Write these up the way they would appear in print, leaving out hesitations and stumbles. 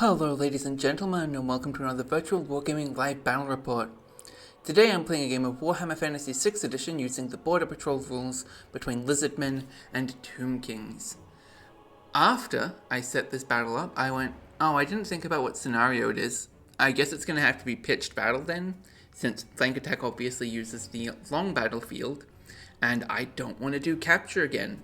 Hello ladies and gentlemen, and welcome to another virtual Wargaming live battle report. Today I'm playing a game of Warhammer Fantasy 6th edition using the Border Patrol rules between Lizardmen and Tomb Kings. After I set this battle up, I went, I didn't think about what scenario it is. I guess it's going to have to be pitched battle then, since flank attack obviously uses the long battlefield, and I don't want to do capture again.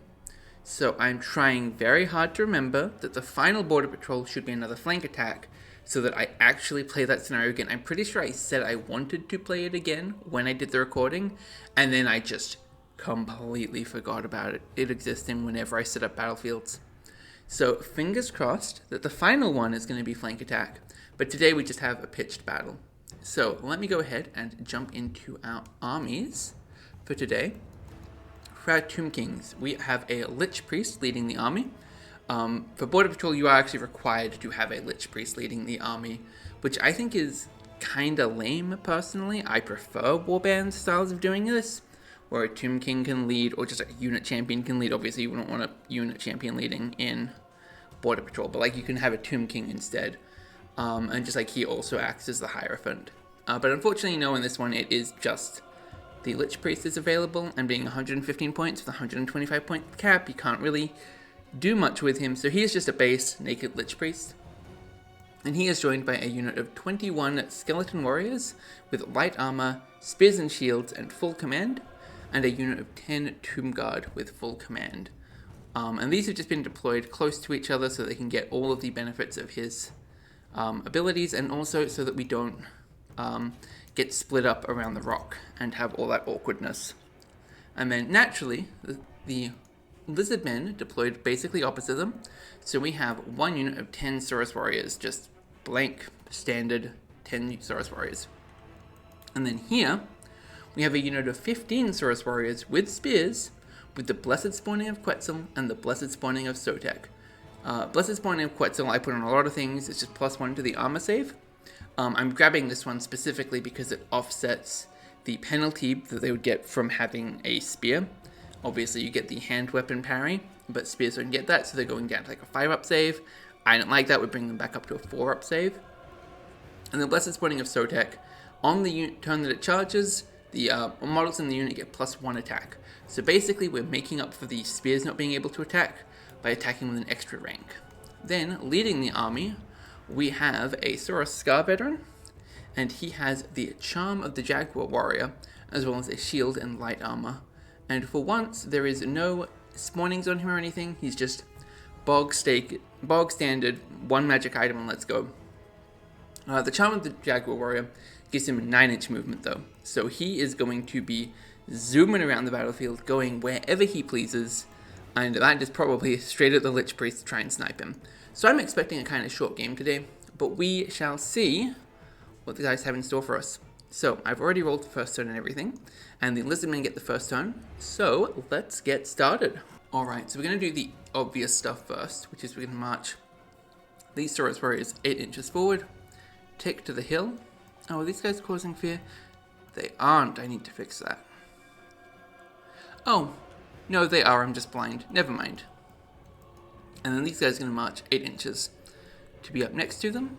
So I'm trying very hard to remember that the final border patrol should be another flank attack so that I actually play that scenario again. I'm pretty sure I said I wanted to play it again when I did the recording, and then I just completely forgot about it existing whenever I set up battlefields. So fingers crossed that the final one is going to be flank attack, but today we just have a pitched battle. So let me go ahead and jump into our armies for today. For our Tomb Kings, we have a Lich Priest leading the army. For Border Patrol, you are actually required to have a Lich Priest leading the army, which I think is kinda lame, personally. I prefer warband styles of doing this, where a Tomb King can lead, or just a unit champion can lead. Obviously, you wouldn't want a unit champion leading in Border Patrol, but like you can have a Tomb King instead. And just like he also acts as the Hierophant. But unfortunately, no, in this one, it is just the Lich Priest is available, and being 115 points with a 125 point cap, you can't really do much with him, so he is just a base naked Lich Priest. And he is joined by a unit of 21 Skeleton Warriors with light armor, spears and shields, and full command, and a unit of 10 Tomb Guard with full command. And these have just been deployed close to each other so they can get all of the benefits of his abilities, and also so that we don't get split up around the rock and have all that awkwardness. And then naturally, the Lizardmen deployed basically opposite them. So we have one unit of 10 Saurus Warriors, just blank, standard 10 Saurus Warriors. And then here, we have a unit of 15 Saurus Warriors with spears, with the Blessed Spawning of Quetzal and the Blessed Spawning of Sotek. Blessed Spawning of Quetzal I put on a lot of things, it's just +1 to the armor save. I'm grabbing this one specifically because it offsets the penalty that they would get from having a spear. Obviously, you get the hand weapon parry, but spears don't get that, so they're going down to like a 5-up save. I don't like that, we bring them back up to a 4-up save. And the Blessed Spawning of Sotek, on the turn that it charges, the models in the unit get +1 attack. So basically, we're making up for the spears not being able to attack by attacking with an extra rank. Then, leading the army, we have a Saurus Scar Veteran, and he has the Charm of the Jaguar Warrior, as well as a shield and light armor. And for once, there is no spawnings on him or anything, he's just bog standard, one magic item, and let's go. The Charm of the Jaguar Warrior gives him a 9-inch movement though, so he is going to be zooming around the battlefield, going wherever he pleases, and that is probably straight at the Lich Priest to try and snipe him. So I'm expecting a kind of short game today, but we shall see what the guys have in store for us. So I've already rolled the first turn and everything, and the Lizardmen get the first turn, so let's get started. Alright, so we're going to do the obvious stuff first, which is we're going to march these Saurus Warriors 8 inches forward, take to the hill. Oh, are these guys causing fear? They aren't, I need to fix that. Oh, no they are, I'm just blind, never mind. And then these guys are going to march 8 inches to be up next to them.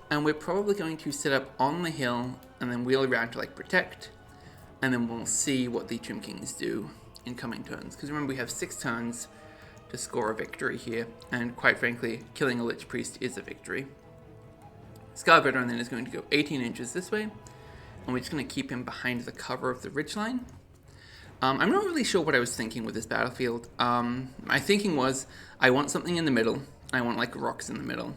And we're probably going to set up on the hill and then wheel around to like protect. And then we'll see what the Tomb Kings do in coming turns. Because remember, we have 6 turns to score a victory here. And quite frankly, killing a Lich Priest is a victory. Scar Veteran then is going to go 18 inches this way. And we're just going to keep him behind the cover of the ridgeline. I'm not really sure what I was thinking with this battlefield. My thinking was, I want something in the middle. I want like rocks in the middle.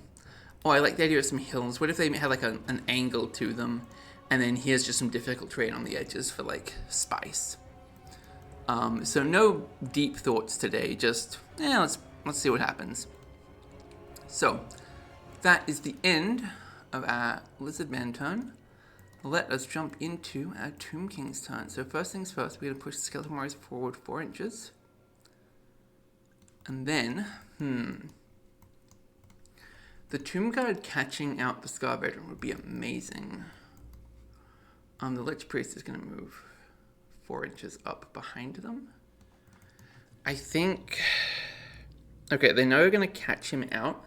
Oh, I like the idea of some hills. What if they had like an angle to them, and then here's just some difficult terrain on the edges for like spice. So no deep thoughts today. Just let's see what happens. So that is the end of our Lizardman turn. Let us jump into our Tomb King's turn. So first things first, we're going to push the Skeleton Warriors forward 4 inches. And then, the Tomb Guard catching out the Scar Veteran would be amazing. The Lich Priest is going to move 4 inches up behind them. I think... Okay, they know we're going to catch him out.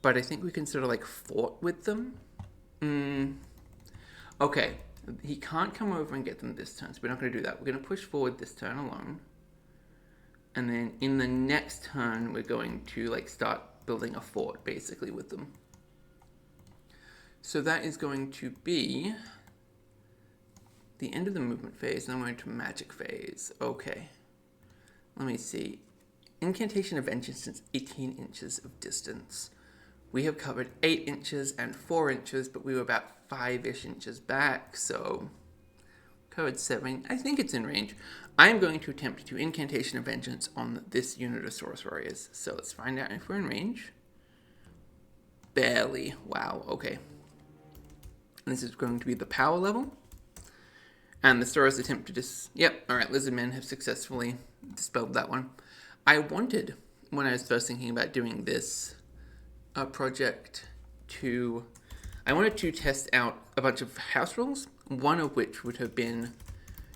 but I think we can sort of like fort with them. Okay, he can't come over and get them this turn, so we're not going to do that. We're going to push forward this turn alone. And then in the next turn, we're going to like start building a fort basically with them. So that is going to be the end of the movement phase, and then we're into magic phase. Okay. Let me see. Incantation of Vengeance since 18 inches of distance. We have covered 8 inches and 4 inches, but we were about 5-ish inches back, so covered 7. I think it's in range. I'm going to attempt to Incantation of Vengeance on this unit of Saurus Warriors. So let's find out if we're in range. Barely. Wow, okay. And this is going to be the power level. And the Saurus attempt to Yep, alright, Lizardmen have successfully dispelled that one. I wanted, when I was first thinking about doing this project, I wanted to test out a bunch of house rules, one of which would have been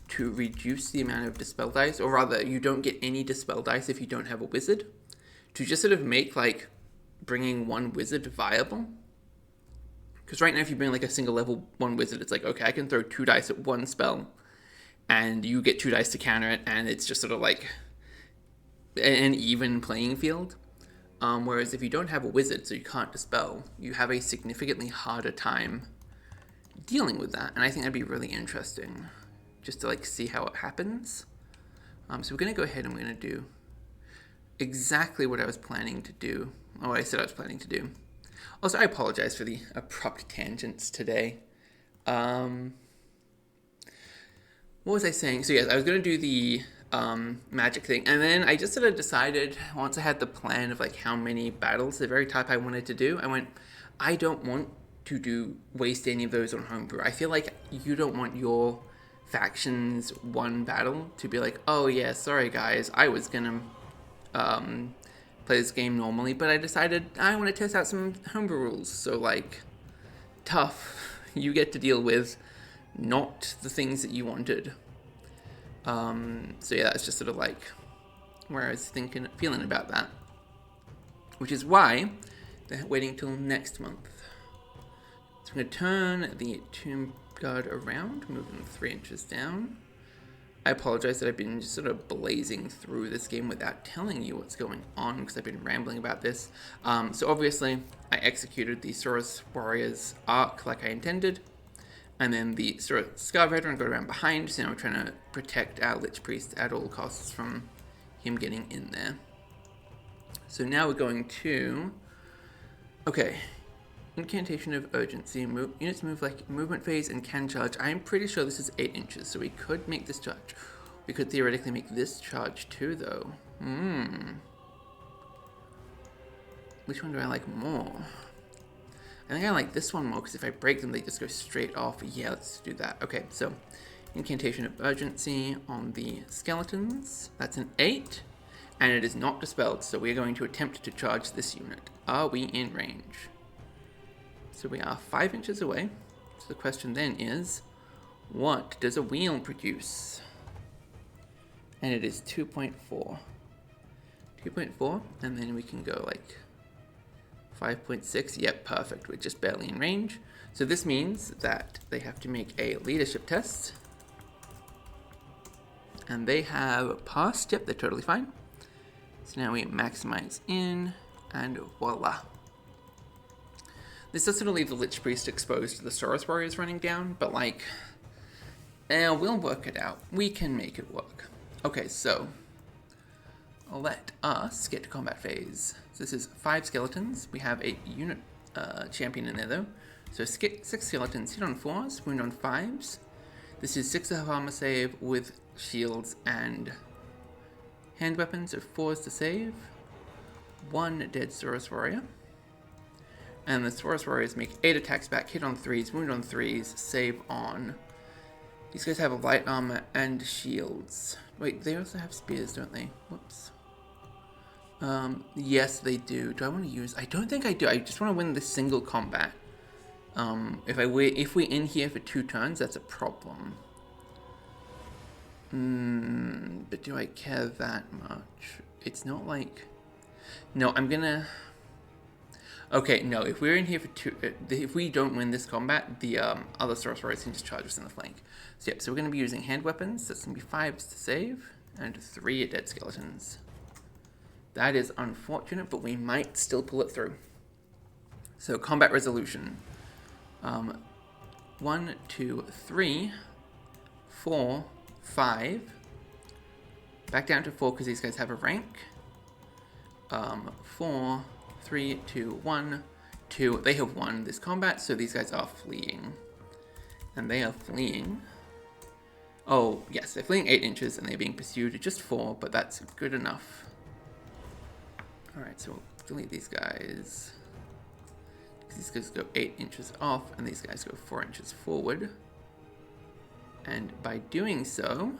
to reduce the amount of dispel dice, or rather, you don't get any dispel dice if you don't have a wizard, to just sort of make, like, bringing one wizard viable. Because right now, if you bring, like, a single level 1 wizard, it's like, okay, I can throw 2 dice at one spell, and you get 2 dice to counter it, and it's just sort of, like, an even playing field. Whereas if you don't have a wizard, so you can't dispel, you have a significantly harder time dealing with that. And I think that'd be really interesting, just to like see how it happens. So we're going to go ahead and we're going to do exactly what I was planning to do, or what I said I was planning to do. Also, I apologize for the abrupt tangents today. What was I saying? So yes, I was going to do the magic thing, and then I just sort of decided, once I had the plan of like how many battles, the very type I wanted to do, I went, I don't want to waste any of those on homebrew. I feel like you don't want your faction's one battle to be like, oh yeah, sorry guys, I was gonna play this game normally, but I decided I want to test out some homebrew rules, so like, tough, you get to deal with not the things that you wanted. So yeah, that's just sort of like where I was feeling about that. Which is why they're waiting until next month. So I'm going to turn the Tomb Guard around, move them 3 inches down. I apologize that I've been just sort of blazing through this game without telling you what's going on, because I've been rambling about this. So obviously, I executed the Saurus Warriors arc like I intended. And then the Scar Veteran got around behind, so now we're trying to protect our Lich Priest at all costs from him getting in there. So now we're going to... Okay. Incantation of Urgency. Units move like movement phase and can charge. I'm pretty sure this is 8 inches, so we could make this charge. We could theoretically make this charge too, though. Which one do I like more? I think I like this one more, because if I break them, they just go straight off. Yeah, let's do that. Okay, so Incantation of Urgency on the skeletons. That's an 8, and it is not dispelled, so we are going to attempt to charge this unit. Are we in range? So we are 5 inches away. So the question then is, what does a wheel produce? And it is 2.4. 2.4, and then we can go like 5.6, yep, perfect, we're just barely in range. So this means that they have to make a leadership test. And they have passed, yep, they're totally fine. So now we maximize in, and voila. This does sort of leave the Lich Priest exposed to the Saurus Warriors running down, but like, we'll work it out. We can make it work. Okay, so let us get to combat phase. So this is 5 skeletons. We have a unit champion in there though. So 6 skeletons hit on 4s, wound on 5s. This is 6 of armor save with shields and hand weapons, so 4s to save. 1 dead Saurus Warrior. And the Saurus Warriors make 8 attacks back, hit on 3s, wound on 3s, save on... These guys have light armor and shields. Wait, they also have spears, don't they? Whoops. Yes, they do. Do I want to use... I don't think I do. I just want to win this single combat. If we're in here for 2 turns, that's a problem. But do I care that much? It's not like... No, I'm gonna... Okay, no, if we're in here for two, if we don't win this combat, the other sorcerers can just charge us in the flank. So yeah, so we're going to be using hand weapons. That's going to be 5s to save, and 3 dead skeletons. That is unfortunate, but we might still pull it through. So combat resolution. 1, 2, 3, 4, 5. Back down to 4 because these guys have a rank. 4, 3, 2, 1, 2. They have won this combat, so these guys are fleeing. And they are fleeing. Oh, yes, they're fleeing 8 inches and they're being pursued at just 4, but that's good enough. Alright, so we'll delete these guys. These guys go 8 inches off, and these guys go 4 inches forward. And by doing so,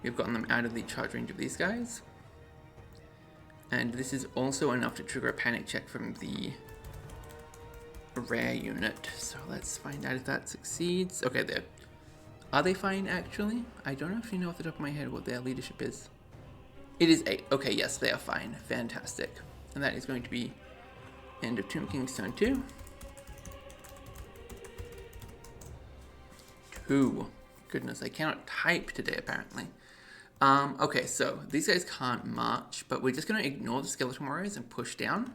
we've gotten them out of the charge range of these guys. And this is also enough to trigger a panic check from the rare unit. So let's find out if that succeeds. Okay, are they fine, actually? I don't actually know off the top of my head what their leadership is. It is 8. Okay, yes, they are fine. Fantastic. And that is going to be end of Tomb Kings turn 2. 2. Goodness, I cannot type today, apparently. Okay, so these guys can't march, but we're just going to ignore the skeleton warriors and push down.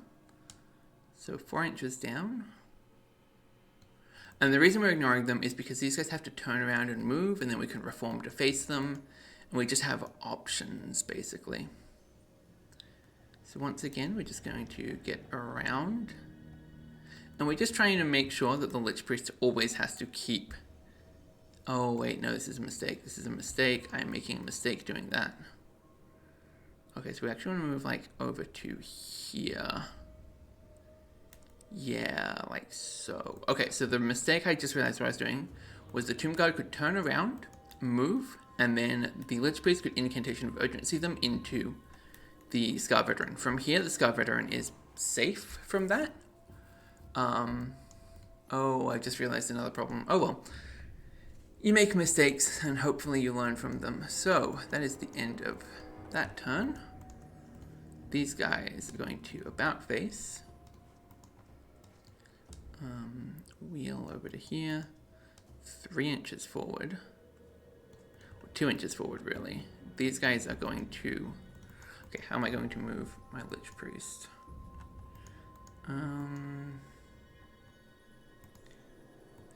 So 4 inches down. And the reason we're ignoring them is because these guys have to turn around and move, and then we can reform to face them. And we just have options, basically. So once again, we're just going to get around. And we're just trying to make sure that the Lich Priest always has to keep... Oh, wait, no, this is a mistake. This is a mistake. I'm making a mistake doing that. Okay, so we actually want to move, like, over to here. Yeah, like so. Okay, so the mistake I just realized what I was doing was the Tomb Guard could turn around, move, and then the Lich Priest could Incantation of Urgency them into the Scar Veteran. From here, the Scar Veteran is safe from that. Oh, I just realized another problem. Oh well. You make mistakes, and hopefully you learn from them. So, that is the end of that turn. These guys are going to about face. Wheel over to here. 3 inches forward. 2 inches forward, really. These guys are going to... Okay, how am I going to move my Lich Priest? I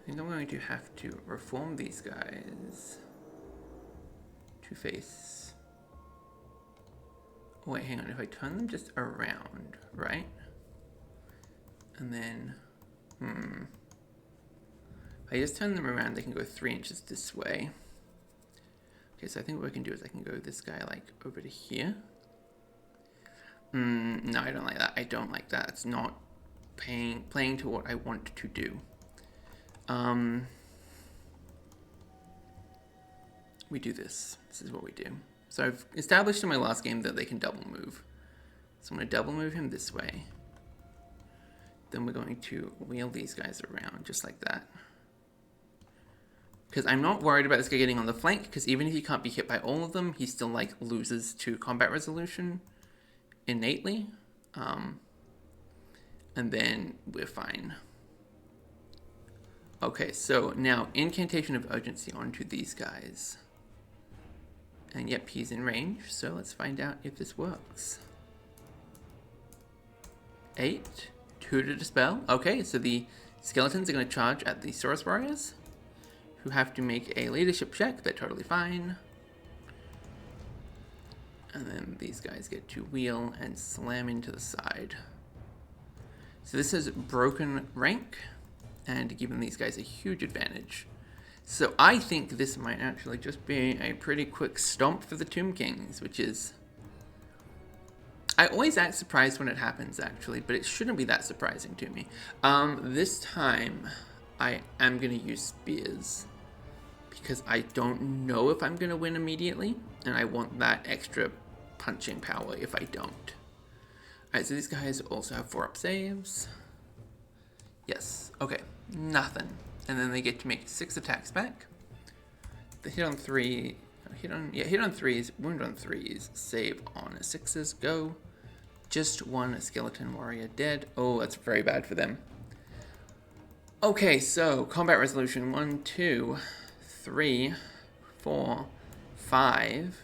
think I'm going to have to reform these guys to face... Oh, wait, hang on. If I turn them just around, right? And then... If I just turn them around, they can go 3 inches this way. Okay, so I think what I can do is I can go this guy, like, over to here. No, I don't like that. I don't like that. It's not playing to what I want to do. We do this. This is what we do. So I've established in my last game that they can double move. So I'm going to double move him this way. Then we're going to wheel these guys around just like that. Because I'm not worried about this guy getting on the flank, because even if he can't be hit by all of them, he still, like, loses to combat resolution innately. And then we're fine. Okay, so now Incantation of Urgency onto these guys. And yep, he's in range, so let's find out if this works. 8, 2 to dispel. Okay, so the skeletons are going to charge at the Saurus Warriors, who have to make a leadership check. They're totally fine. And then these guys get to wheel and slam into the side. So this is broken rank, and giving these guys a huge advantage. So I think this might actually just be a pretty quick stomp for the Tomb Kings, which is... I always act surprised when it happens, actually, but it shouldn't be that surprising to me. This time, I am going to use spears, because I don't know if I'm going to win immediately, and I want that extra punching power if I don't. Alright, so these guys also have 4-up saves. Yes, okay, nothing. And then they get to make 6 attacks back. The hit on 3, hit on 3s, wound on 3s, save on 6s, go. Just one skeleton warrior dead. Oh, that's very bad for them. Okay, so combat resolution 1, 2, 3, 4, 5,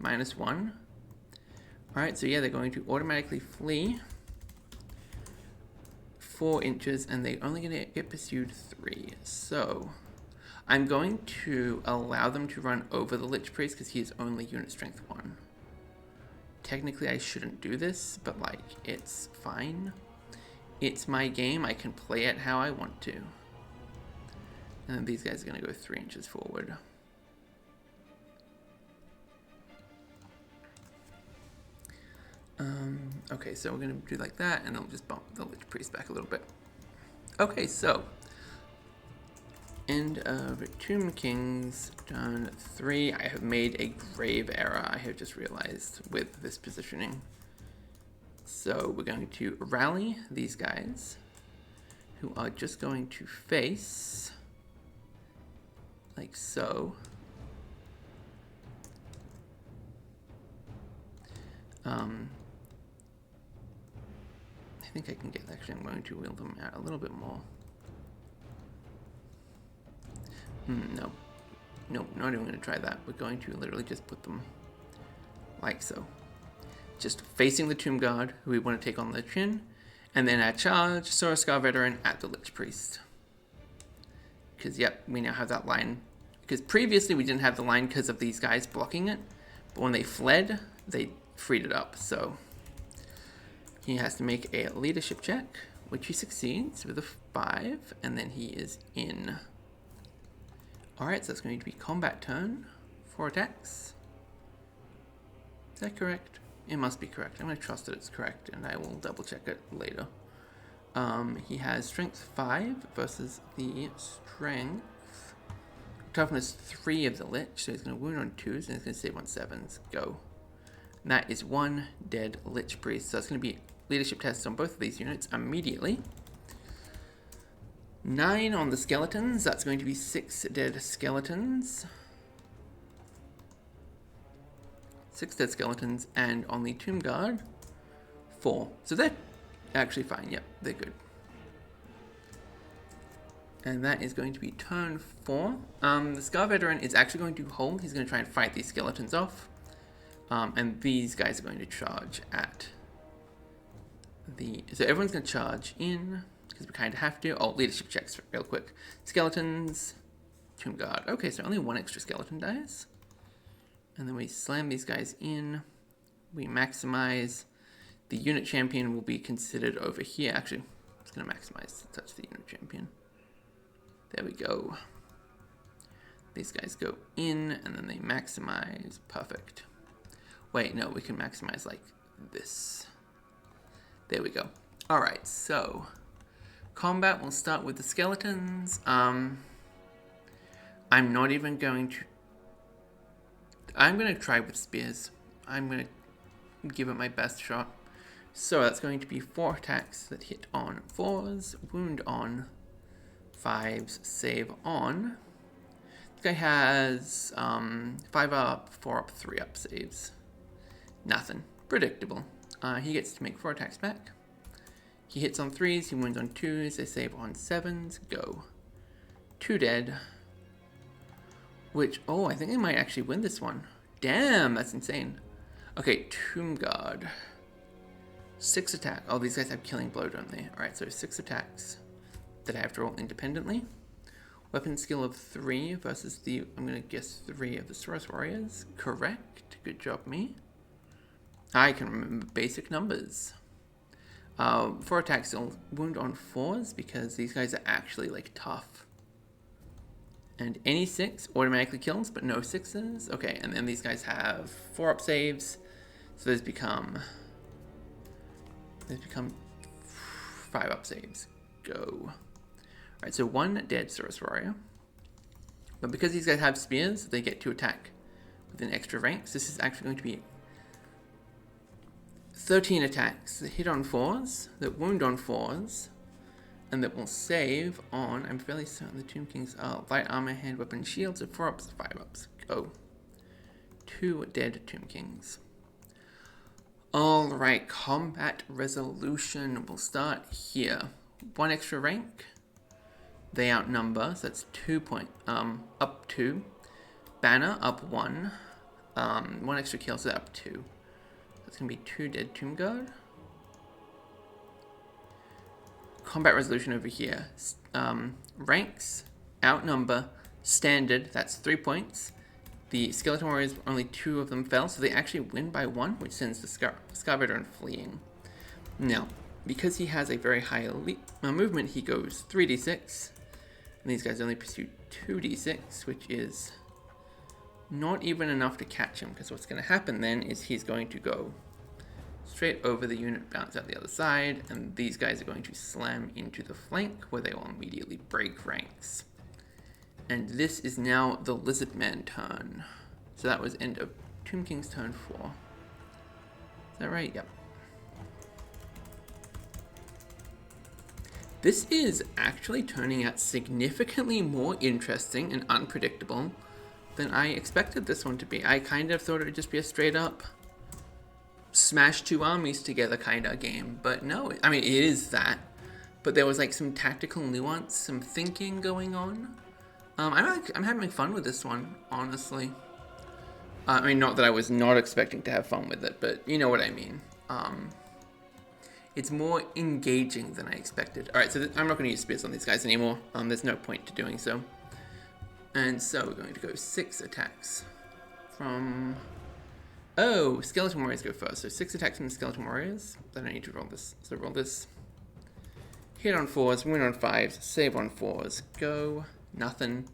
-1. Alright, so yeah, they're going to automatically flee 4 inches, and they're only going to get pursued 3. So I'm going to allow them to run over the Lich Priest because he is only unit strength 1. Technically, I shouldn't do this, but like, it's fine. It's my game. I can play it how I want to. And then these guys are going to go 3 inches forward. Okay, so we're going to do like that, and I'll just bump the Lich Priest back a little bit. Okay, so end of Tomb Kings, turn 3. I have made a grave error, I have just realized, with this positioning. So we're going to rally these guys, who are just going to face like so. I think I can get, actually I'm going to wheel them out a little bit more. No, not even going to try that. We're going to literally just put them like so. Just facing the Tomb Guard, who we want to take on the chin, and then our charge, Scar Veteran at the Lich Priest. Because, yep, we now have that line. Because previously we didn't have the line because of these guys blocking it, but when they fled, they freed it up, so he has to make a leadership check, which he succeeds with a 5, and then he is in. Alright, so that's going to be combat turn, 4 attacks. Is that correct? It must be correct. I'm going to trust that it's correct, and I will double check it later. He has strength 5 versus the strength, toughness 3 of the Lich, so he's going to wound on 2s, and he's going to save on 7s. Go. And that is 1 dead Lich Priest, so it's going to be leadership tests on both of these units immediately. 9 on the skeletons, that's going to be 6 dead skeletons. 6 dead skeletons, and on the Tomb Guard, 4. So they're actually fine, yep, they're good. And that is going to be turn 4. The Scar Veteran is actually going to hold, he's going to try and fight these skeletons off. And these guys are going to charge at the... So everyone's going to charge in, because we kind of have to. Oh, leadership checks real quick. Skeletons, Tomb Guard. Okay, so only 1 extra skeleton dies. And then we slam these guys in. We maximize. The unit champion will be considered over here. Actually, it's going to maximize to touch the unit champion. There we go. These guys go in, and then they maximize. Perfect. Wait, no, we can maximize like this. There we go. Alright, so combat will start with the skeletons. I'm not even going to... I'm going to try with spears. I'm going to give it my best shot. So that's going to be 4 attacks that hit on 4s, wound on 5s, save on. This guy has 5 up, 4 up, 3 up saves. Nothing. Predictable. He gets to make 4 attacks back. He hits on 3s, he wounds on 2s, they save on 7s. Go. 2 dead. Which, oh, I think they might actually win this one. Damn, that's insane. Okay, Tomb Guard. 6 attack. Oh, these guys have killing blow, don't they? Alright, so 6 attacks that I have to roll independently. Weapon skill of 3 versus the, I'm going to guess 3 of the Soros Warriors. Correct. Good job, me. I can remember basic numbers. 4 attacks, still wound on 4s because these guys are actually like tough. And any 6 automatically kills, but no 6s. Okay, and then these guys have 4 up saves, so those become 5 up saves. Go. Alright, so 1 dead Soros Warrior. But because these guys have spears, they get to attack with an extra rank. So this is actually going to be 13 attacks that hit on 4s, that wound on 4s, and that will save on, I'm fairly certain the Tomb Kings are light armor, hand weapon, shields, so 4 ups, 5 ups. Go. 2 dead Tomb Kings. Alright, combat resolution. We'll start here. 1 extra rank. They outnumber, so that's 2 point, up 2. Banner, up 1. 1 extra kill, so up 2. That's going to be 2 dead Tomb Guard. Combat resolution over here. Ranks, outnumber, standard, that's 3 points. The Skeleton Warriors, only 2 of them fell, so they actually win by 1, which sends the Scar Veteran fleeing. Now, because he has a very high movement, he goes 3d6. And these guys only pursue 2d6, which is not even enough to catch him, because what's going to happen then is he's going to go straight over the unit, bounce out the other side, and these guys are going to slam into the flank, where they will immediately break ranks. And this is now the Lizardman turn. So that was end of Tomb King's turn 4. Is that right? Yep. This is actually turning out significantly more interesting and unpredictable than I expected this one to be. I kind of thought it would just be a straight up smash 2 armies together kind of game, but no, I mean, it is that, but there was like some tactical nuance, some thinking going on. I'm having fun with this one, honestly. I mean, not that I was not expecting to have fun with it, but you know what I mean. It's more engaging than I expected. Alright, so I'm not going to use spears on these guys anymore. There's no point to doing so. And so we're going to go 6 attacks from... Oh, Skeleton Warriors go first. So 6 attacks from the Skeleton Warriors. Then I need to roll this. So roll this. Hit on 4s, win on 5s, save on 4s. Go. Nothing.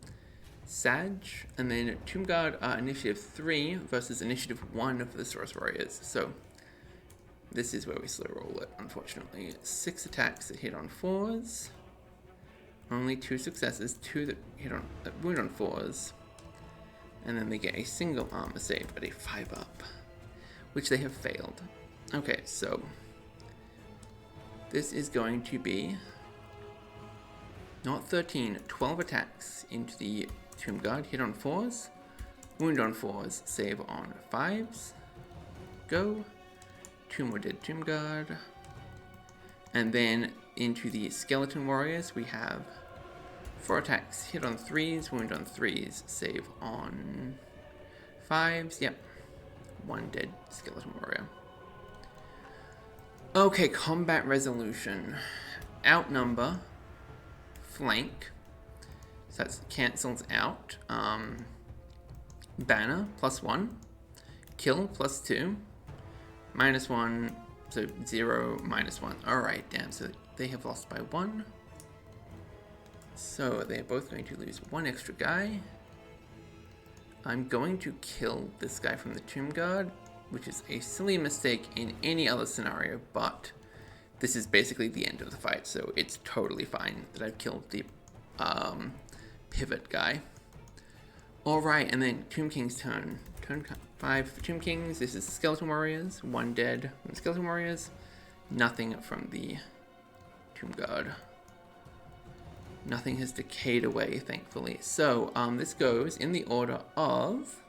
Sag. And then Tomb Guard are initiative 3 versus initiative 1 for the Source Warriors. So this is where we slow roll it, unfortunately. 6 attacks that hit on 4s. Only 2 successes. 2 that hit on wound on 4s. And then they get a single armor save at a 5 up, which they have failed. Okay, so this is going to be not 13, 12 attacks into the Tomb Guard. Hit on 4s, wound on 4s, save on 5s. Go. 2 more dead Tomb Guard. And then into the Skeleton Warriors, we have 4 attacks, hit on 3s, wound on 3s, save on 5s. Yep. 1 dead Skeleton Warrior. Okay, combat resolution. Outnumber. Flank. So that cancels out. Banner, +1. Kill, +2. -1. So 0, -1. Alright, damn. So they have lost by 1. So they're both going to lose 1 extra guy. I'm going to kill this guy from the Tomb Guard, which is a silly mistake in any other scenario, but this is basically the end of the fight, so it's totally fine that I've killed the pivot guy. Alright, and then Tomb King's turn. Turn 5 for Tomb Kings. This is the Skeleton Warriors. 1 dead from the Skeleton Warriors. Nothing from the Tomb Guard. Nothing has decayed away, thankfully. So, this goes in the order of...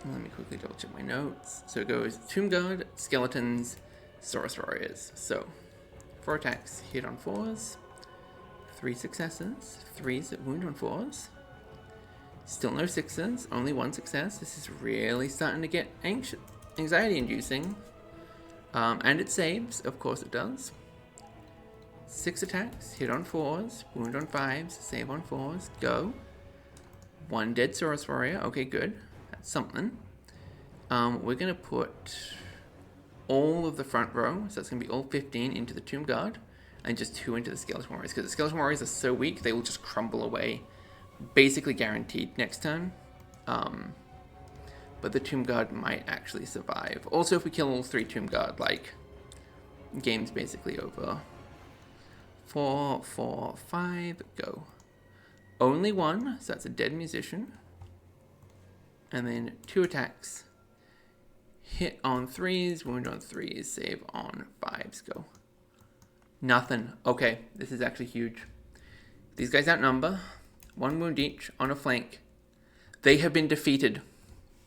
Let me quickly double check my notes. So it goes Tomb Guard, Skeletons, Saurus Warriors. So, 4 attacks, hit on 4s. 3 successes, 3s that wound on 4s. Still no 6s, only 1 success. This is really starting to get anxiety-inducing. And it saves, of course it does. 6 attacks, hit on 4s, wound on 5s, save on 4s, go. 1 dead Saurus Warrior, okay, good. That's something. We're going to put all of the front row, so that's going to be all 15 into the Tomb Guard, and just 2 into the Skeleton Warriors, because the Skeleton Warriors are so weak, they will just crumble away. Basically guaranteed next turn. But the Tomb Guard might actually survive. Also, if we kill all 3 Tomb Guard, like, game's basically over. 4, 4, 5, go. Only 1, so that's a dead musician. And then 2 attacks. Hit on 3s, wound on 3s, save on 5s, go. Nothing. Okay, this is actually huge. These guys outnumber. 1 wound each on a flank. They have been defeated.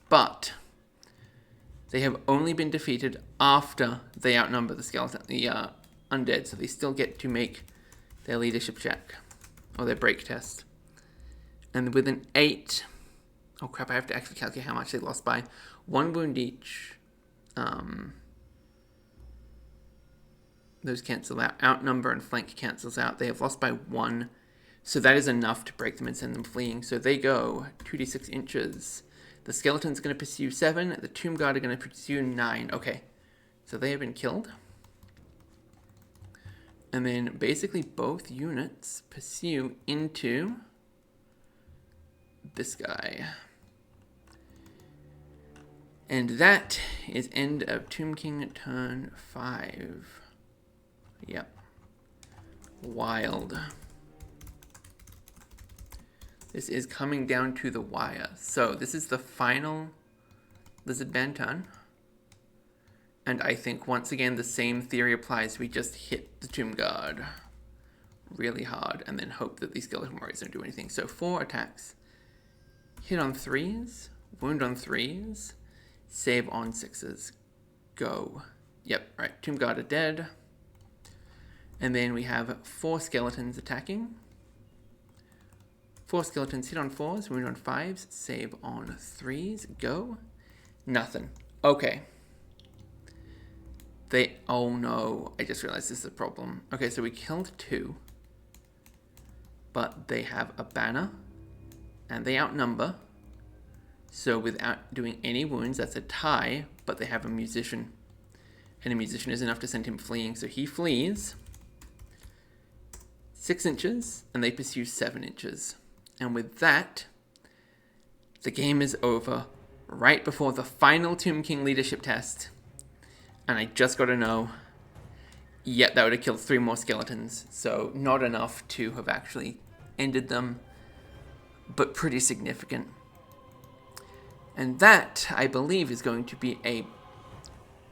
But They have only been defeated after they outnumber the undead, so they still get to make their leadership check, or their break test. And with an 8, oh crap, I have to actually calculate how much they lost by. 1 wound each. Those cancel out. Outnumber and flank cancels out. They have lost by 1. So that is enough to break them and send them fleeing. So they go 2d6 inches. The skeleton's going to pursue 7. The tomb guard are going to pursue 9. Okay. So they have been killed. And then basically both units pursue into this guy. And that is end of Tomb King turn 5. Yep. Wild. This is coming down to the wire. So this is the final Lizardmen turn. And I think once again the same theory applies. We just hit the tomb guard really hard and then hope that these skeleton warriors don't do anything. So 4 attacks. Hit on 3s, wound on 3s, save on 6s. Go. Yep, right. Tomb guard are dead. And then we have 4 skeletons attacking. 4 skeletons hit on 4s, wound on 5s, save on 3s. Go. Nothing. Okay. Oh no, I just realized this is a problem. Okay, so we killed 2. But they have a banner. And they outnumber. So without doing any wounds, that's a tie. But they have a musician. And a musician is enough to send him fleeing. So he flees 6 inches. And they pursue 7 inches. And with that, the game is over right before the final Tomb King leadership test. And I just got to know, yep, that would have killed 3 more skeletons. So not enough to have actually ended them, but pretty significant. And that, I believe, is going to be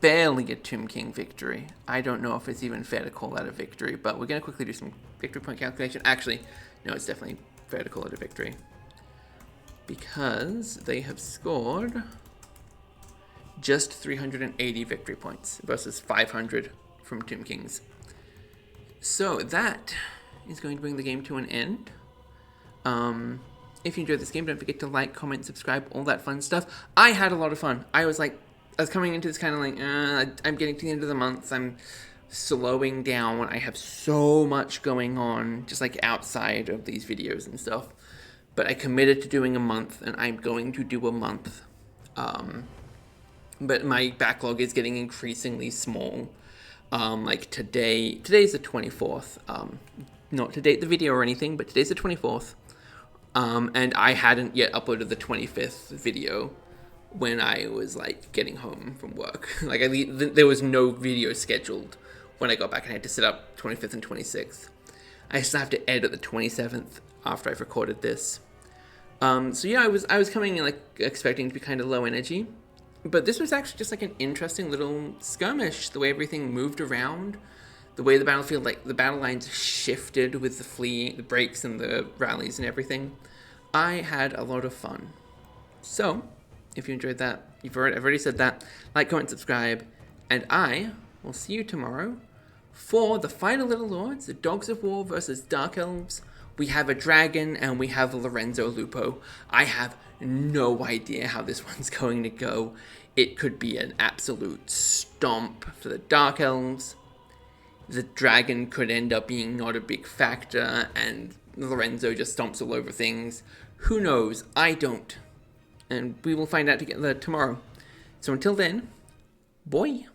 barely a Tomb King victory. I don't know if it's even fair to call that a victory, but we're going to quickly do some victory point calculation. Actually, no, it's definitely fair to call it a victory, because they have scored just 380 victory points versus 500 from Tomb Kings. So that is going to bring the game to an end. If you enjoyed this game, don't forget to like, comment, subscribe, all that fun stuff. I had a lot of fun. I was coming into this kind of like, I'm getting to the end of the month. I'm slowing down. I have so much going on, just like outside of these videos and stuff. But I committed to doing a month, and I'm going to do a month. But my backlog is getting increasingly small. Like today's the 24th. Not to date the video or anything, but today's the 24th. And I hadn't yet uploaded the 25th video when I was like getting home from work. Like there was no video scheduled when I got back, and I had to set up 25th and 26th. I still have to edit the 27th after I've recorded this. So yeah, I was coming in like expecting to be kind of low energy. But this was actually just like an interesting little skirmish. The way everything moved around, the way the battlefield, like the battle lines shifted with the breaks and the rallies and everything. I had a lot of fun. So, if you enjoyed that, I've already said that, like, comment, subscribe, and I will see you tomorrow for the final Little Lords, the Dogs of War versus Dark Elves. We have a dragon, and we have Lorenzo Lupo. I have no idea how this one's going to go. It could be an absolute stomp for the Dark Elves. The dragon could end up being not a big factor, and Lorenzo just stomps all over things. Who knows? I don't. And we will find out together tomorrow. So until then, boy.